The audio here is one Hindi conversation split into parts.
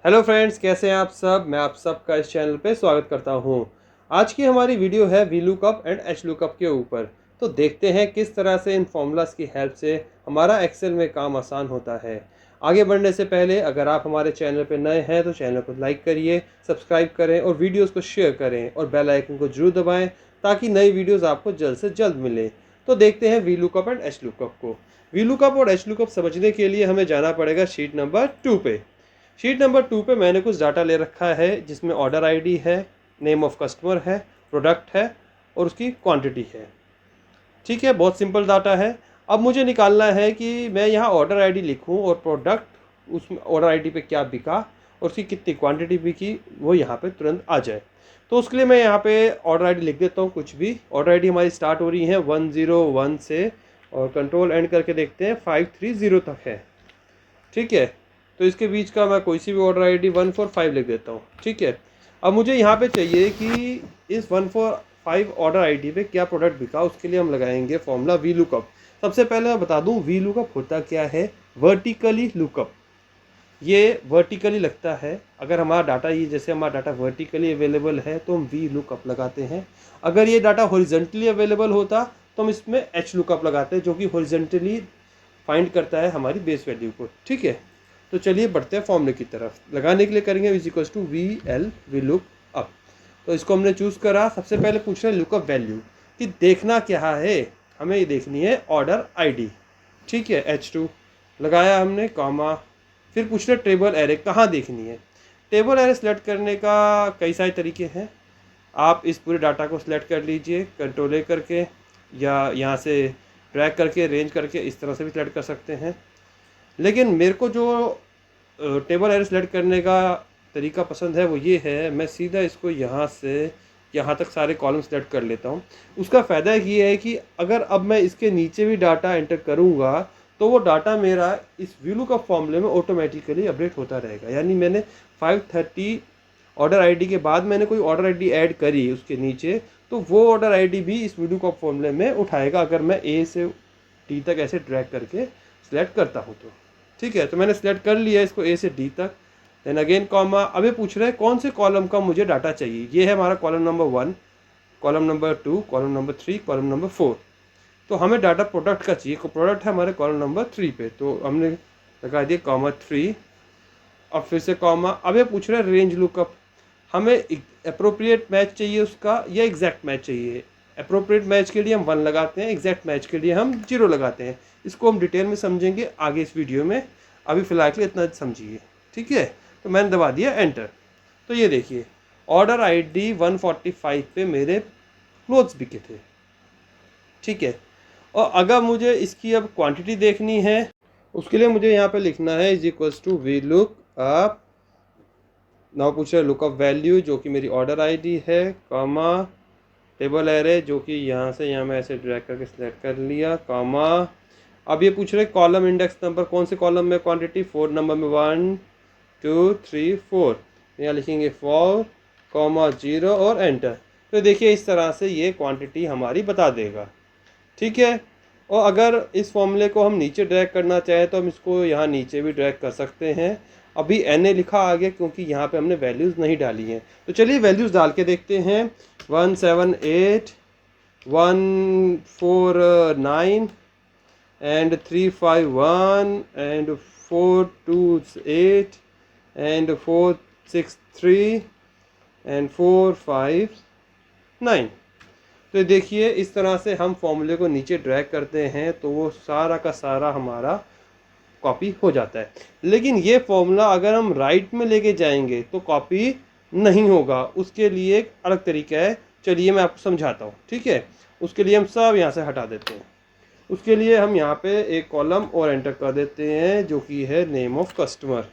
हेलो फ्रेंड्स, कैसे हैं आप सब। मैं आप सबका इस चैनल पे स्वागत करता हूं। आज की हमारी वीडियो है VLOOKUP एंड HLOOKUP के ऊपर। तो देखते हैं किस तरह से इन फॉर्मूलाज की हेल्प से हमारा एक्सेल में काम आसान होता है। आगे बढ़ने से पहले अगर आप हमारे चैनल पे नए हैं तो चैनल को लाइक करिए, सब्सक्राइब करें और वीडियोज़ को शेयर करें और बेल आइकन को जरूर दबाएँ ताकि नई वीडियोज़ आपको जल्द से जल्द मिले। तो देखते हैं VLOOKUP एंड HLOOKUP को। VLOOKUP और HLOOKUP समझने के लिए हमें जाना पड़ेगा शीट नंबर 2 पे। शीट नंबर 2 पे मैंने कुछ डाटा ले रखा है जिसमें ऑर्डर आईडी है, नेम ऑफ कस्टमर है, प्रोडक्ट है और उसकी क्वांटिटी है। ठीक है, बहुत सिंपल डाटा है। अब मुझे निकालना है कि मैं यहाँ ऑर्डर आईडी लिखूँ और प्रोडक्ट उस ऑर्डर आईडी पे क्या बिका और उसकी कितनी क्वांटिटी बिकी वो यहाँ पे तुरंत आ जाए। तो उसके लिए मैं यहाँ पे ऑर्डर आईडी लिख देता हूँ कुछ भी। ऑर्डर आईडी हमारी स्टार्ट हो रही है 101 से और कंट्रोल एंड करके देखते हैं 530 तक है। ठीक है, तो इसके बीच का मैं कोई सी भी ऑर्डर आईडी 145 लिख देता हूँ। ठीक है, अब मुझे यहाँ पे चाहिए कि इस 145 ऑर्डर आईडी पे क्या प्रोडक्ट बिका। उसके लिए हम लगाएंगे फॉर्मूला VLOOKUP। सबसे पहले मैं बता दूँ VLOOKUP होता क्या है। वर्टिकली लुकअप, ये वर्टिकली लगता है। अगर हमारा डाटा ये जैसे हमारा डाटा वर्टिकली अवेलेबल है तो हम VLOOKUP लगाते हैं। अगर ये डाटा हॉरिजॉन्टली अवेलेबल होता तो हम इसमें HLOOKUP लगाते हैं, जो कि हॉरिजॉन्टली फाइंड करता है हमारी बेस वैल्यू को। ठीक है, तो चलिए बढ़ते हैं फॉर्मूले की तरफ। लगाने के लिए करेंगे VLOOKUP। तो इसको हमने चूज़ करा। सबसे पहले पूछ रहे हैं लुकअप वैल्यू कि देखना क्या है। हमें ये देखनी है ऑर्डर आईडी। ठीक है, H2 लगाया हमने, कॉमा। फिर पूछ रहे टेबल एरे कहाँ देखनी है। टेबल एरे सेलेक्ट करने का कई सारे तरीके हैं। आप इस पूरे डाटा को सिलेक्ट कर लीजिए कंट्रोल ए करके, या यहाँ से ड्रैग करके रेंज करके इस तरह से भी सिलेक्ट कर सकते हैं। लेकिन मेरे को जो टेबल एरे सेलेक्ट करने का तरीका पसंद है वो ये है, मैं सीधा इसको यहाँ से यहाँ तक सारे कॉलम सेलेक्ट कर लेता हूँ। उसका फ़ायदा ये है कि अगर अब मैं इसके नीचे भी डाटा एंटर करूँगा तो वो डाटा मेरा इस VLOOKUP फॉर्मूले में ऑटोमेटिकली अपडेट होता रहेगा। यानी मैंने 530 ऑर्डर आईडी के बाद मैंने कोई ऑर्डर आईडी ऐड करी उसके नीचे, तो वो ऑर्डर आईडी भी इस VLOOKUP फॉर्मूले में उठाएगा अगर मैं A से D तक ऐसे ड्रैग करके सिलेक्ट करता हूँ तो। ठीक है, तो मैंने सेलेक्ट कर लिया इसको A से D तक। Then again comma. अब ये पूछ रहे हैं कौन से कॉलम का मुझे डाटा चाहिए। ये है हमारा column number 1, column number 2, column number 3, column number 4। तो हमें डाटा प्रोडक्ट का चाहिए। प्रोडक्ट है हमारे कॉलम नंबर 3 पे, तो हमने लगा दिया कॉमा 3। अब फिर से कॉमा। अब ये पूछ रहे हैं रेंज लुकअप, हमें अप्रोप्रिएट मैच चाहिए उसका या एग्जैक्ट मैच चाहिए। अप्रोप्रिएट मैच के लिए हम 1 लगाते हैं, एग्जैक्ट मैच के लिए हम 0 लगाते हैं। इसको हम डिटेल में समझेंगे आगे इस वीडियो में, अभी फ़िलहाल के लिए इतना समझिए। ठीक है, तो मैंने दबा दिया एंटर। तो ये देखिए ऑर्डर आईडी 145 पे मेरे क्लोथ्स बिके थे। ठीक है, और अगर मुझे इसकी अब क्वांटिटी देखनी है उसके लिए मुझे यहाँ पे लिखना है VLOOKUP। नाउ पूछ रहे लुकअप वैल्यू जो कि मेरी ऑर्डर आईडी है, कॉमा। टेबल एरे जो कि यहाँ से यहाँ मैं ऐसे ड्रैग करके सिलेक्ट कर लिया, कॉमा। अब ये पूछ रहे कॉलम इंडेक्स नंबर, कौन से कॉलम में क्वांटिटी। 4 नंबर में 1 2 3 4। यहाँ लिखेंगे 4 कॉमा 0 और एंटर। तो देखिए इस तरह से ये क्वांटिटी हमारी बता देगा। ठीक है, और अगर इस फॉर्मूले को हम नीचे ड्रैग करना चाहें तो हम इसको यहाँ नीचे भी ड्रैग कर सकते हैं। अभी NA लिखा आ गया क्योंकि यहाँ पे हमने वैल्यूज़ नहीं डाली हैं। तो चलिए वैल्यूज़ डाल के देखते हैं। 178 149 एंड 351 एंड 428 एंड 463 एंड 459। तो देखिए इस तरह से हम फॉर्मूले को नीचे ड्रैग करते हैं तो वो सारा का सारा हमारा कॉपी हो जाता है। लेकिन ये फॉर्मूला अगर हम राइट में लेके जाएंगे तो कॉपी नहीं होगा। उसके लिए एक अलग तरीका है, चलिए मैं आपको समझाता हूँ। ठीक है, उसके लिए हम सब यहाँ से हटा देते हैं। उसके लिए हम यहाँ पे एक कॉलम और एंटर कर देते हैं जो कि है नेम ऑफ कस्टमर।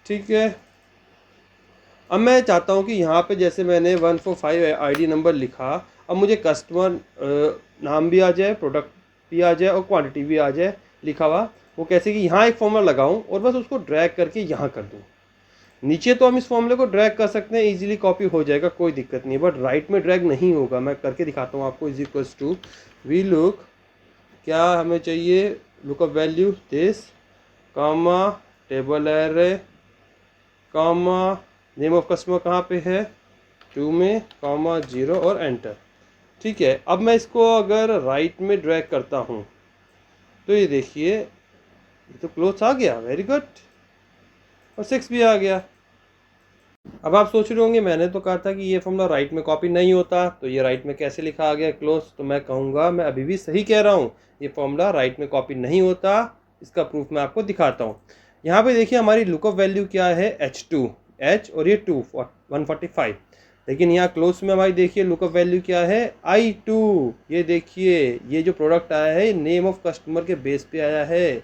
ठीक है, अब मैं चाहता हूँ कि यहाँ पे जैसे मैंने 145 आईडी नंबर लिखा, अब मुझे कस्टमर नाम भी आ जाए, प्रोडक्ट भी आ जाए और क्वांटिटी भी आ जाए लिखा हुआ। वो कैसे कि यहाँ एक फॉर्मूला लगाऊँ और बस उसको ड्रैग करके यहाँ कर दूँ। नीचे तो हम इस फॉर्मूले को ड्रैग कर सकते हैं, इजीली कॉपी हो जाएगा, कोई दिक्कत नहीं है। बट राइट में ड्रैग नहीं होगा। मैं करके दिखाता हूँ आपको। VLOOK क्या हमें चाहिए, lookup value this, comma, table array comma, name of customer कहाँ पे है, 2 में, कॉमा 0 और एंटर। ठीक है, अब मैं इसको अगर राइट में ड्रैग करता हूँ तो ये देखिए, ये तो क्लोज आ गया, वेरी गुड, और 6 भी आ गया। अब आप सोच रहे होंगे मैंने तो कहा था कि ये फॉर्मूला राइट में कॉपी नहीं होता, तो ये राइट में कैसे लिखा आ गया क्लोज। तो मैं कहूँगा, मैं अभी भी सही कह रहा हूँ, ये फॉर्मूला राइट में कॉपी नहीं होता। इसका प्रूफ मैं आपको दिखाता हूँ। यहाँ पे देखिए हमारी लुकअप वैल्यू क्या है, H2, H और ये 2 145। लेकिन यहाँ क्लोज में हमारी देखिए लुकअप वैल्यू क्या है, I2। ये देखिए, ये जो प्रोडक्ट आया है नेम ऑफ कस्टमर के बेस पे आया है।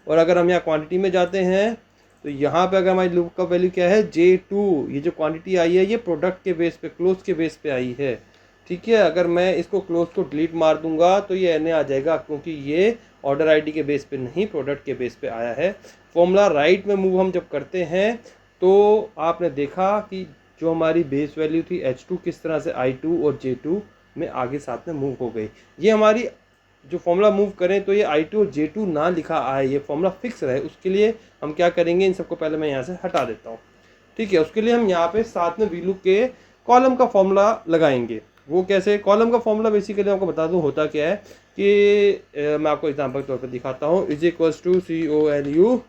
और अगर हम यहाँ क्वांटिटी में जाते हैं तो यहाँ पे अगर हमारी लुकअप वैल्यू क्या है, J2। ये जो क्वांटिटी आई है ये प्रोडक्ट के बेस पे, क्लोज के बेस पे आई है। ठीक है, अगर मैं इसको क्लोज को डिलीट मार दूंगा तो ये एन आ जाएगा, क्योंकि ये ऑर्डर आईडी के बेस पे नहीं, प्रोडक्ट के बेस पे आया है। फॉर्मूला राइट में मूव हम जब करते हैं तो आपने देखा कि जो हमारी बेस वैल्यू थी H2 किस तरह से I2 और J2 में आगे साथ में मूव हो गई। ये हमारी जो फॉर्मूला मूव करें तो ये I2 और J2 ना लिखा आए, ये फॉर्मूला फिक्स रहे, उसके लिए हम क्या करेंगे, इन सबको पहले मैं यहाँ से हटा देता हूँ। ठीक है, उसके लिए हम यहाँ पे साथ में वीलू के कॉलम का फॉर्मूला लगाएंगे। वो कैसे, कॉलम का फॉर्मूला बेसिकली आपको बता दूँ होता क्या है कि मैं आपको एग्जाम्पल के तौर पर दिखाता हूँ। Is equals to COLU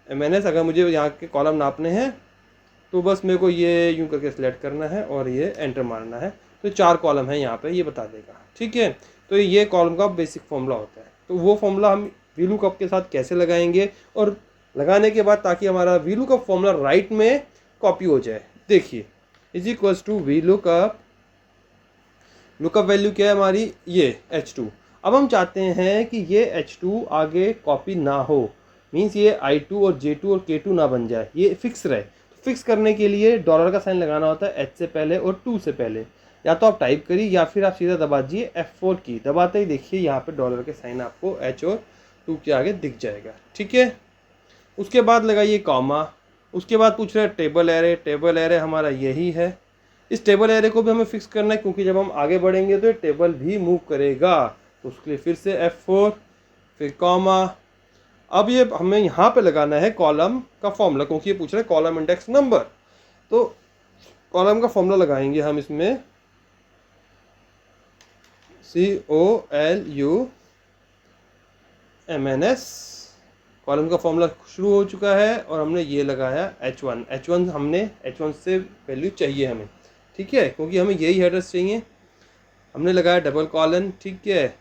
MNS। अगर मुझे यहाँ के कॉलम नापने हैं तो बस मेरे को ये यूँ करके सिलेक्ट करना है और ये एंटर मारना है, तो 4 कॉलम है यहाँ पे, ये बता देगा। ठीक है, तो ये कॉलम का बेसिक फॉर्मूला होता है। तो वो फॉर्मूला हम वीलू कप के साथ कैसे लगाएंगे, और लगाने के बाद ताकि हमारा वीलू कप फॉर्मूला राइट में कॉपी हो जाए। देखिए, is equals to VLOOKUP, lookup value क्या है हमारी, ये H2। अब हम चाहते हैं कि ये H2 आगे कॉपी ना हो, मीन्स ये I2 और J2 और K2 ना बन जाए, ये फिक्स रहे। तो फिक्स करने के लिए डॉलर का साइन लगाना होता है H से पहले और 2 से पहले। या तो आप टाइप करिए या फिर आप सीधा दबा दीजिए F4 की। दबाते ही देखिए यहाँ पे डॉलर के साइन आपको H और 2 के आगे दिख जाएगा। ठीक है, उसके बाद लगाइए कॉमा। उसके बाद पूछ रहे हैं टेबल एरे। टेबल एरे हमारा यही है। इस टेबल एरे को भी हमें फिक्स करना है, क्योंकि जब हम आगे बढ़ेंगे तो ये टेबल भी मूव करेगा। तो उसके लिए फिर से F4, फिर कॉमा। अब ये हमें यहाँ पे लगाना है कॉलम का फॉर्मूला, क्योंकि ये पूछ रहे हैं कॉलम इंडेक्स नंबर। तो कॉलम का फॉर्मूला लगाएंगे हम इसमें, COLU MNS। कॉलम का फॉर्मूला शुरू हो चुका है और हमने ये लगाया H1। H1 हमने H1 से वैल्यू चाहिए हमें। ठीक है, क्योंकि हमें यही हेडर्स चाहिए। हमने लगाया डबल कॉलन। ठीक है,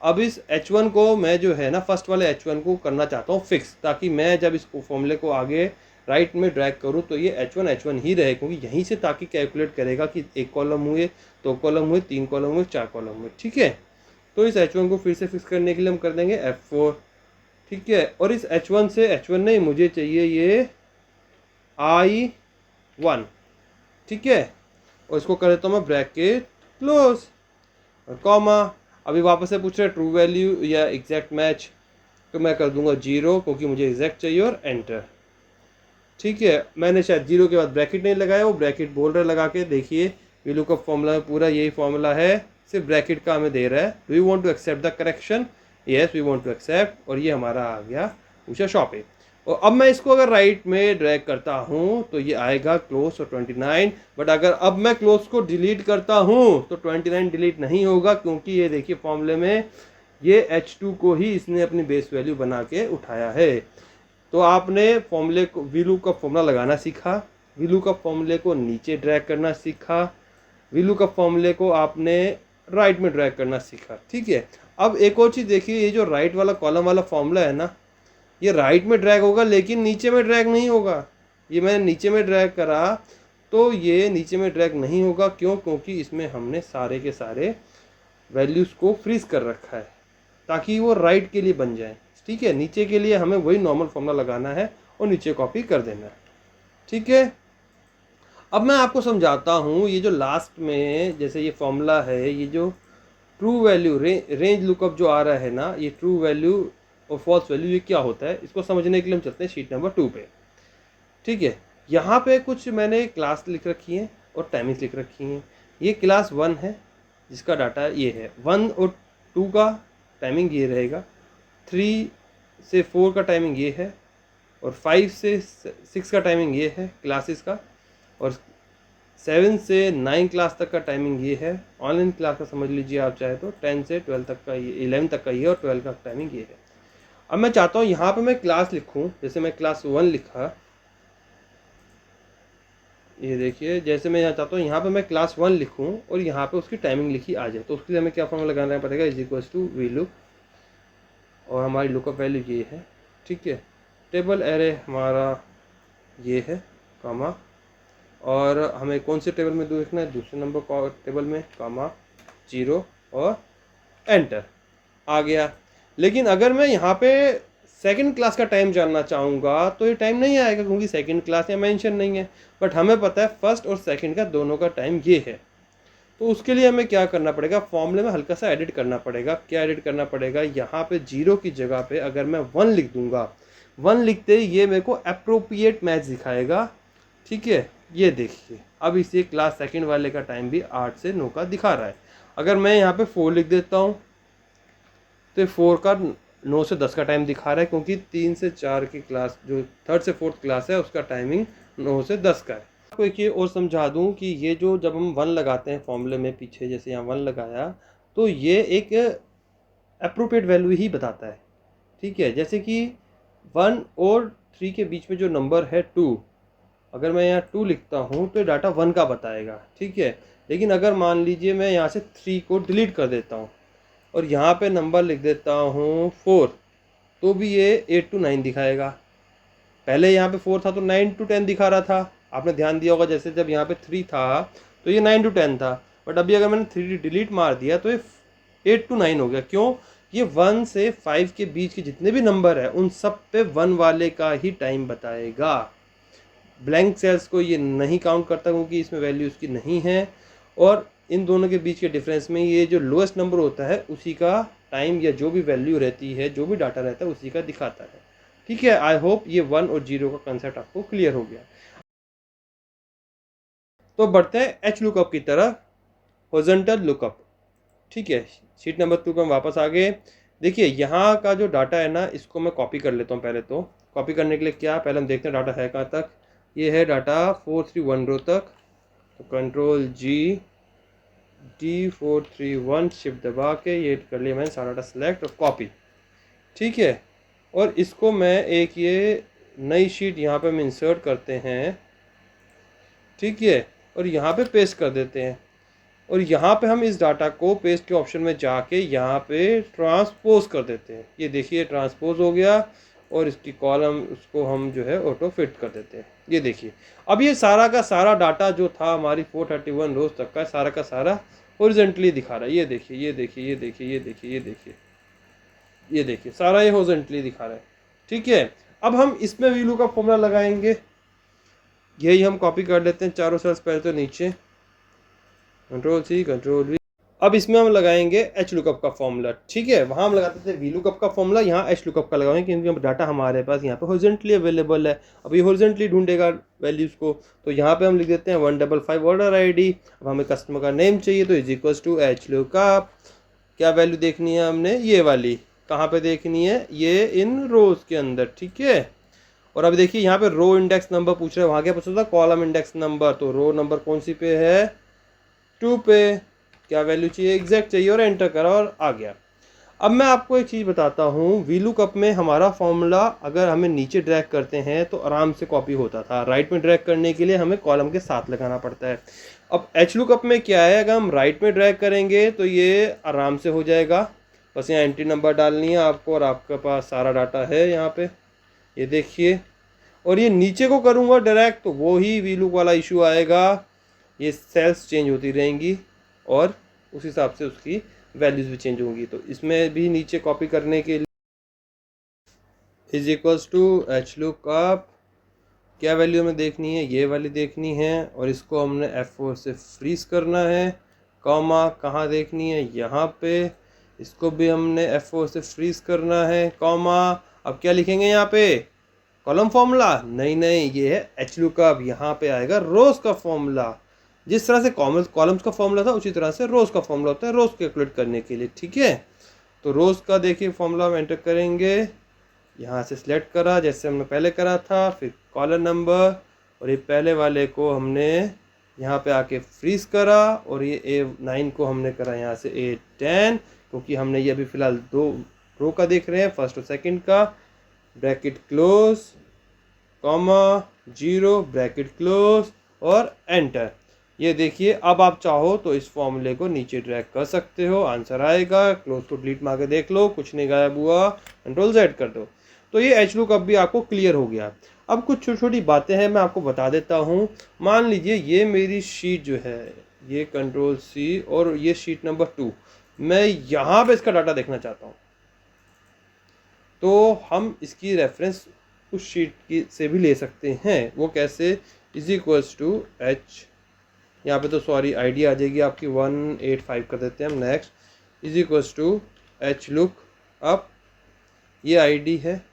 अब इस H1 को मैं जो है ना, फर्स्ट वाले H1 को करना चाहता हूँ फिक्स, ताकि मैं जब इस फॉर्मूले को आगे राइट में ड्रैग करूँ तो ये H1 ही रहे, क्योंकि यहीं से ताकि कैलकुलेट करेगा कि 1 कॉलम हुए, 2 कॉलम हुए, 3 कॉलम हुए, 4 कॉलम हुए। ठीक है, तो इस H1 को फिर से फिक्स करने के लिए हम कर देंगे F4। ठीक है, और इस H1 से, H1 नहीं, मुझे चाहिए ये I1। ठीक है, और इसको कर देता हूँ मैं ब्रैकेट क्लोज और कॉमा। अभी वापस से पूछ रहे ट्रू वैल्यू या एग्जैक्ट मैच, तो मैं कर दूंगा 0, क्योंकि मुझे एग्जैक्ट चाहिए, और एंटर। ठीक है, मैंने शायद 0 के बाद ब्रैकेट नहीं लगाया, वो ब्रैकेट बोल रहा है लगा के। देखिए वीलू का फॉर्मूला में पूरा यही फॉर्मूला है, सिर्फ ब्रैकेट का हमें दे रहा है। We want to accept the correction, yes we want to accept, और ये हमारा आ गया उषा शॉपिंग। और अब मैं इसको अगर राइट में ड्रैग करता हूँ तो ये आएगा क्लोज और 29। बट अगर अब मैं क्लोज को डिलीट करता हूँ तो 29 डिलीट नहीं होगा, क्योंकि ये देखिए फॉर्मूले में ये H2 को ही इसने अपनी बेस वैल्यू बना के उठाया है। तो आपने फॉर्मूले को, वीलू का फॉर्मूला लगाना सीखा, वीलू का फॉर्मूले को नीचे ड्रैग करना सीखा, वीलू का फॉर्मूले को आपने राइट में ड्रैग करना सीखा। ठीक है, अब एक और चीज़ देखिए, ये जो राइट वाला कॉलम वाला फॉर्मूला है ना, ये राइट में ड्रैग होगा लेकिन नीचे में ड्रैग नहीं होगा। ये मैंने नीचे में ड्रैग करा तो ये नीचे में ड्रैग नहीं होगा। क्यों? क्योंकि इसमें हमने सारे के सारे वैल्यूज़ को फ्रीज कर रखा है ताकि वो राइट के लिए बन जाए। ठीक है, नीचे के लिए हमें वही नॉर्मल फॉर्मूला लगाना है और नीचे कॉपी कर देना है। ठीक है, अब मैं आपको समझाता हूँ। ये जो लास्ट में जैसे ये फॉर्मूला है, ये जो ट्रू वैल्यू रेंज लुकअप जो आ रहा है ना, ये ट्रू वैल्यू और फॉल्स वैल्यू ये क्या होता है, इसको समझने के लिए हम चलते हैं शीट नंबर 2 पे। ठीक है, यहाँ पे कुछ मैंने क्लास लिख रखी है और टाइमिंग्स लिख रखी हैं। ये क्लास 1 है जिसका डाटा ये है, 1 और 2 का टाइमिंग ये रहेगा, 3 से 4 का टाइमिंग ये है, और 5 से 6 का टाइमिंग ये है क्लासेस का, और 7 से 9 क्लास तक का टाइमिंग ये है। ऑनलाइन क्लास का समझ लीजिए आप चाहे तो 10 से 12 तक का ये, 11 तक का ये, और 12 का टाइमिंग ये है। अब मैं चाहता हूँ यहाँ पे मैं क्लास लिखूँ, जैसे मैं क्लास 1 लिखा, ये देखिए जैसे मैं यहाँ चाहता हूँ यहाँ पे मैं क्लास 1 लिखूँ और यहाँ पे उसकी टाइमिंग लिखी आ जाए, तो उसके लिए हमें क्या फॉर्मूला लगाना पड़ेगा, is equals to V look, और हमारी लुकअप वैल्यू ये है, ठीक है। टेबल एरे हमारा ये है, कामा, और हमें कौन से टेबल में देखना है, दूसरे नंबर टेबल में, कामा 0 और एंटर, आ गया। लेकिन अगर मैं यहाँ पे सेकंड क्लास का टाइम जानना चाहूँगा तो ये टाइम नहीं आएगा, क्योंकि सेकंड क्लास यहाँ मेंशन नहीं है। बट हमें पता है फर्स्ट और सेकंड का दोनों का टाइम ये है, तो उसके लिए हमें क्या करना पड़ेगा, फॉर्मूले में हल्का सा एडिट करना पड़ेगा। क्या एडिट करना पड़ेगा, यहाँ पे 0 की जगह पे अगर मैं 1 लिख दूंगा, 1 लिखते ही ये मेरे को अप्रोप्रिएट मैच दिखाएगा, ठीक है। ये देखिए अब इसे क्लास सेकंड वाले का टाइम भी 8 से 9 का दिखा रहा है। अगर मैं यहाँ पे 4 लिख देता हूँ तो 4 का 9 से 10 का टाइम दिखा रहा है, क्योंकि 3 से 4 की क्लास जो 3rd से 4th क्लास है उसका टाइमिंग 9 से 10 का है। आपको एक ये और समझा दूं कि ये जो जब हम 1 लगाते हैं फॉर्मूले में, पीछे जैसे यहाँ 1 लगाया, तो ये एक अप्रोप्रिएट वैल्यू ही बताता है, ठीक है। जैसे कि 1 और 3 के बीच में जो नंबर है 2, अगर मैं यहाँ 2 लिखता हूँ तो डाटा 1 का बताएगा, ठीक है। लेकिन अगर मान लीजिए मैं यहाँ से 3 को डिलीट कर देता हूँ और यहाँ पे नंबर लिख देता हूँ 4, तो भी ये 8 to 9 दिखाएगा। पहले यहाँ पे 4 था तो 9 to 10 दिखा रहा था, आपने ध्यान दिया होगा। जैसे जब यहाँ पे 3 था तो ये 9 to 10 था, बट अभी अगर मैंने 3 डिलीट मार दिया तो ये 8 to 9 हो गया। क्यों, ये 1 से 5 के बीच के जितने भी नंबर है उन सब पे 1 वाले का ही टाइम बताएगा। ब्लैंक सेल्स को ये नहीं काउंट करता, क्योंकि इसमें वैल्यू उसकी नहीं है, और इन दोनों के बीच के डिफरेंस में ये जो लोएस्ट नंबर होता है उसी का टाइम, या जो भी वैल्यू रहती है, जो भी डाटा रहता है उसी का दिखाता है, ठीक है। आई होप ये 1 और 0 का कंसेप्ट आपको क्लियर हो गया। तो बढ़ते हैं एच लुकअप की तरह, हॉरिजॉन्टल लुकअप, ठीक है। शीट नंबर 2 पर हम वापस आ गए। देखिए यहाँ का जो डाटा है ना, इसको मैं कॉपी कर लेता हूँ। पहले तो कॉपी करने के लिए क्या, पहले हम देखते हैं डाटा है कहाँ तक। ये है डाटा 431 रो तक, तो कंट्रोल जी D431 शिफ्ट दबा के ये कर लिया मैंने, सारा डाटा सेलेक्ट और कॉपी, ठीक है। और इसको मैं एक ये नई शीट यहाँ पे हम इंसर्ट करते हैं, ठीक है, और यहाँ पे पेस्ट कर देते हैं। और यहाँ पे हम इस डाटा को पेस्ट के ऑप्शन में जाके यहाँ पे ट्रांसपोज कर देते हैं। ये देखिए ट्रांसपोज हो गया, और इसकी कॉलम उसको हम जो है ऑटो फिट कर देते हैं। ये देखिए अब ये सारा का सारा डाटा जो था हमारी 431 रोज तक का, सारा का सारा हॉरिजॉन्टली दिखा रहा है। ये देखिए ये देखिए ये देखिए ये देखिए ये देखिए ये देखिए सारा ये हॉरिजॉन्टली दिखा रहा है, ठीक है। अब हम इसमें वीलू का फॉर्मूला लगाएंगे, यही हम कॉपी कर लेते हैं चारों सेल्स पहले तो नीचे, कंट्रोल सी कंट्रोल वी। अब इसमें हम लगाएंगे एच लुकअप का फॉर्मूला, ठीक है। वहाँ हम लगाते थे वी लुकअप का फॉर्मूला, यहाँ एच लुकअप का लगाएंगे, क्योंकि डाटा हमारे पास यहाँ पे हॉरिजॉन्टली अवेलेबल है। अब ये हॉरिजॉन्टली ढूंढेगा वैल्यूज़ को, तो यहाँ पे हम लिख देते हैं 155 ऑर्डर आईडी। अब हमें कस्टमर का नेम चाहिए, तो is equals to H lookup. क्या वैल्यू देखनी है हमने, ये वाली, कहाँ पे देखनी है, ये इन रोज के अंदर, ठीक है। और अब देखिए यहाँ पे रो इंडेक्स नंबर पूछ रहे हैं, वहाँ क्या पूछ रहा था, कॉलम इंडेक्स नंबर। तो रो नंबर कौन सी पे है, 2 पे। क्या वैल्यू चाहिए, एग्जैक्ट चाहिए, और एंटर करा और आ गया। अब मैं आपको एक चीज़ बताता हूँ, वीलुकअप में हमारा फॉर्मूला अगर हमें नीचे ड्रैग करते हैं तो आराम से कॉपी होता था, राइट में ड्रैग करने के लिए हमें कॉलम के साथ लगाना पड़ता है। अब एच लुकअप में क्या है, अगर हम राइट में ड्रैग करेंगे तो ये आराम से हो जाएगा। बस यहाँ एंट्री नंबर डालनी है आपको, और आपके पास सारा डाटा है यहाँ पे, ये देखिए। और ये नीचे को करूँगा डायरेक्ट तो वो ही वीलुक वाला इशू आएगा, ये सेल्स चेंज होती रहेंगी और उस हिसाब से उसकी वैल्यूज़ भी चेंज होंगी। तो इसमें भी नीचे कॉपी करने के लिए is equals to H lookup, क्या वैल्यू हमें देखनी है, ये वाली देखनी है, और इसको हमने F4 से फ्रीज करना है। कॉमा कहाँ देखनी है, यहाँ पे, इसको भी हमने F4 से फ्रीज करना है, कॉमा। अब क्या लिखेंगे यहाँ पे, कॉलम फॉर्मूला, नहीं नहीं, ये है एच लुकअप। यहाँ पे आएगा रोज का फॉर्मूला। जिस तरह से कॉलम्स का फॉर्मूला था उसी तरह से रोज का फॉर्मूला होता है, रोज कैलकुलेट करने के लिए, ठीक है। तो रोज का देखिए फॉर्मूला हम एंटर करेंगे, यहाँ से सिलेक्ट करा जैसे हमने पहले करा था, फिर कॉलम नंबर, और ये पहले वाले को हमने यहाँ पे आके फ्रीज करा, और ये A9 को हमने करा यहाँ से A10, क्योंकि हमने ये अभी फ़िलहाल 2 रो का देख रहे हैं, फर्स्ट और सेकंड का। Bracket close, comma, 0, bracket close और एंटर। ये देखिए, अब आप चाहो तो इस फॉर्मूले को नीचे ड्रैग कर सकते हो, आंसर आएगा। क्लोज को डिलीट मार के देख लो, कुछ नहीं गायब हुआ, कंट्रोल Z कर दो। तो ये HLOOKUP भी आपको क्लियर हो गया। अब कुछ छोटी छोटी बातें हैं, मैं आपको बता देता हूँ। मान लीजिए ये मेरी शीट जो है, ये कंट्रोल C और ये शीट नंबर 2, मैं यहाँ पे इसका डाटा देखना चाहता हूँ, तो हम इसकी रेफरेंस उस शीट की से भी ले सकते हैं। वो कैसे? इज इक्वल्स टू H, यहाँ पे तो सॉरी आईडी आ जाएगी आपकी 185 कर देते हैं हम, next, is equals to HLOOKUP, ये आईडी है,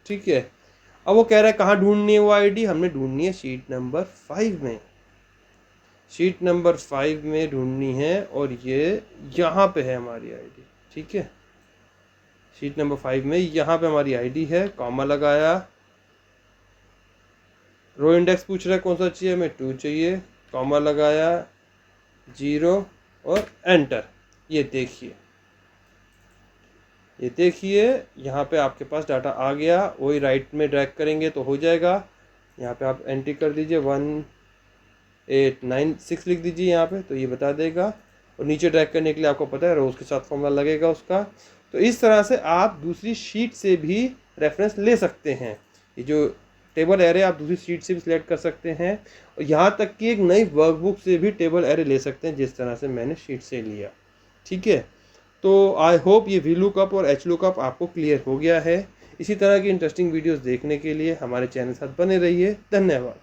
ठीक है। अब वो कह रहा है कहाँ ढूंढनी है वो आईडी, हमने ढूंढनी है शीट नंबर 5 में, शीट नंबर 5 में ढूंढनी है, और ये यहाँ पे है हमारी आईडी, ठीक है। शीट नंबर 5 में यहाँ पे हमारी आईडी है, कॉमा लगाया, रो इंडेक्स पूछ रहा है कौन सा चाहिए, हमें 2 चाहिए, कॉमा लगाया, 0 और एंटर। ये देखिए यहाँ पे आपके पास डाटा आ गया। वही राइट में ड्रैग करेंगे तो हो जाएगा। यहाँ पे आप एंट्री कर दीजिए 1896 लिख दीजिए यहाँ पे, तो ये बता देगा। और नीचे ड्रैग करने के लिए आपको पता है रोज के साथ फॉर्मूला लगेगा उसका। तो इस तरह से आप दूसरी शीट से भी रेफरेंस ले सकते हैं। ये जो टेबल एरे आप दूसरी शीट से भी सिलेक्ट कर सकते हैं, और यहाँ तक कि एक नई वर्कबुक से भी टेबल एरे ले सकते हैं, जिस तरह से मैंने शीट से लिया, ठीक है। तो आई होप ये VLOOKUP और HLOOKUP आपको क्लियर हो गया है। इसी तरह की इंटरेस्टिंग वीडियोस देखने के लिए हमारे चैनल के साथ बने रहिए। धन्यवाद।